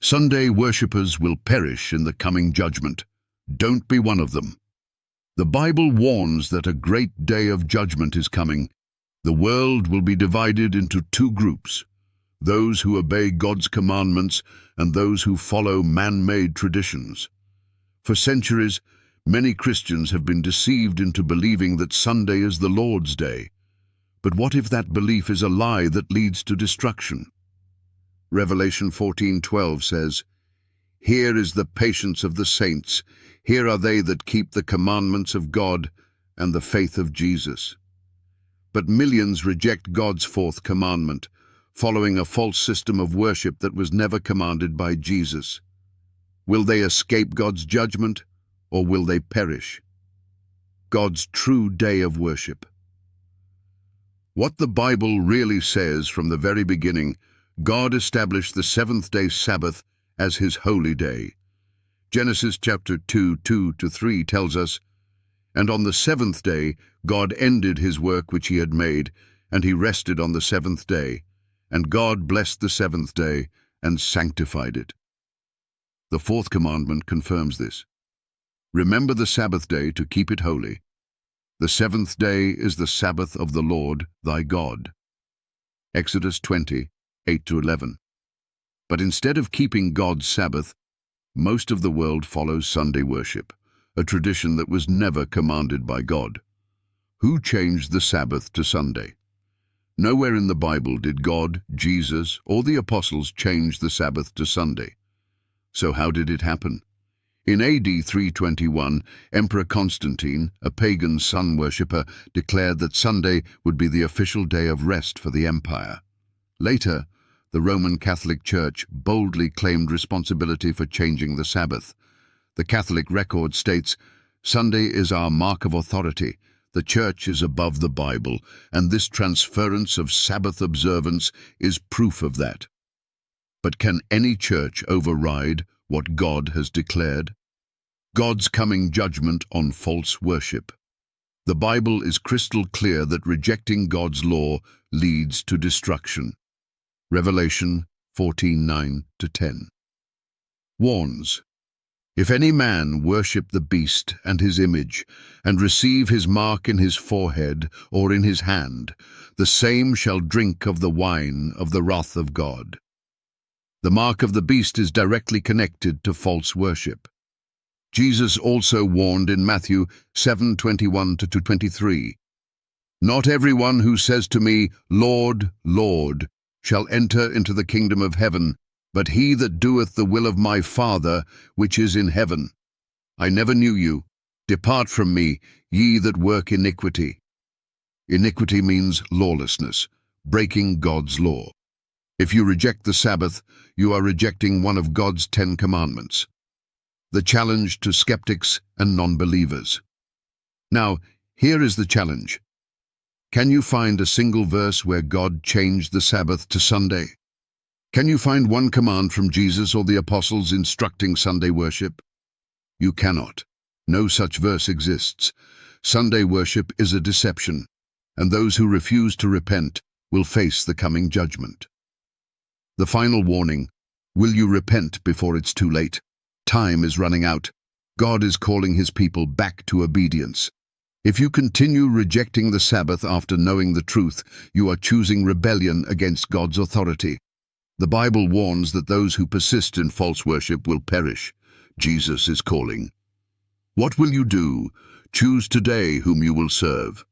Sunday worshippers will perish in the coming judgment. Don't be one of them. The Bible warns that a great day of judgment is coming. The world will be divided into two groups: those who obey God's commandments and those who follow man-made traditions. For centuries, many Christians have been deceived into believing that Sunday is the Lord's day. But what if that belief is a lie that leads to destruction? Revelation 14:12 says, "Here is the patience of the saints. Here are they that keep the commandments of God and the faith of Jesus." But millions reject God's fourth commandment, following a false system of worship that was never commanded by Jesus. Will they escape God's judgment, or will they perish? God's true day of worship. What the Bible really says from the very beginning: God established the seventh-day Sabbath as his holy day. Genesis chapter 2:2-3 tells us, "And on the seventh day God ended his work which he had made, and he rested on the seventh day. And God blessed the seventh day and sanctified it." The fourth commandment confirms this. Remember the Sabbath day to keep it holy. The seventh day is the Sabbath of the Lord thy God. Exodus 20:8-11. But instead of keeping God's Sabbath, most of the world follows Sunday worship, a tradition that was never commanded by God. Who changed the Sabbath to Sunday? Nowhere in the Bible did God, Jesus, or the apostles change the Sabbath to Sunday. So how did it happen? In AD 321, Emperor Constantine, a pagan sun worshipper, declared that Sunday would be the official day of rest for the empire. Later, the Roman Catholic Church boldly claimed responsibility for changing the Sabbath. The Catholic record states, "Sunday is our mark of authority. The Church is above the Bible, and this transference of Sabbath observance is proof of that." But can any church override what God has declared? God's coming judgment on false worship. The Bible is crystal clear that rejecting God's law leads to destruction. Revelation 14:9-10 warns, "If any man worship the beast and his image, and receive his mark in his forehead or in his hand, the same shall drink of the wine of the wrath of God." The mark of the beast is directly connected to false worship. Jesus also warned in Matthew 7:21-23, "Not everyone who says to me, 'Lord, Lord,' shall enter into the kingdom of heaven, but he that doeth the will of my Father which is in heaven. I never knew you. Depart from me, ye that work iniquity." Iniquity means lawlessness, breaking God's law. If you reject the Sabbath, you are rejecting one of God's 10 commandments. The challenge to skeptics and non-believers. Now, here is the challenge. Can you find a single verse where God changed the Sabbath to Sunday? Can you find one command from Jesus or the apostles instructing Sunday worship? You cannot. No such verse exists. Sunday worship is a deception, and those who refuse to repent will face the coming judgment. The final warning: will you repent before it's too late? Time is running out. God is calling his people back to obedience. If you continue rejecting the Sabbath after knowing the truth, you are choosing rebellion against God's authority. The Bible warns that those who persist in false worship will perish. Jesus is calling. What will you do? Choose today whom you will serve.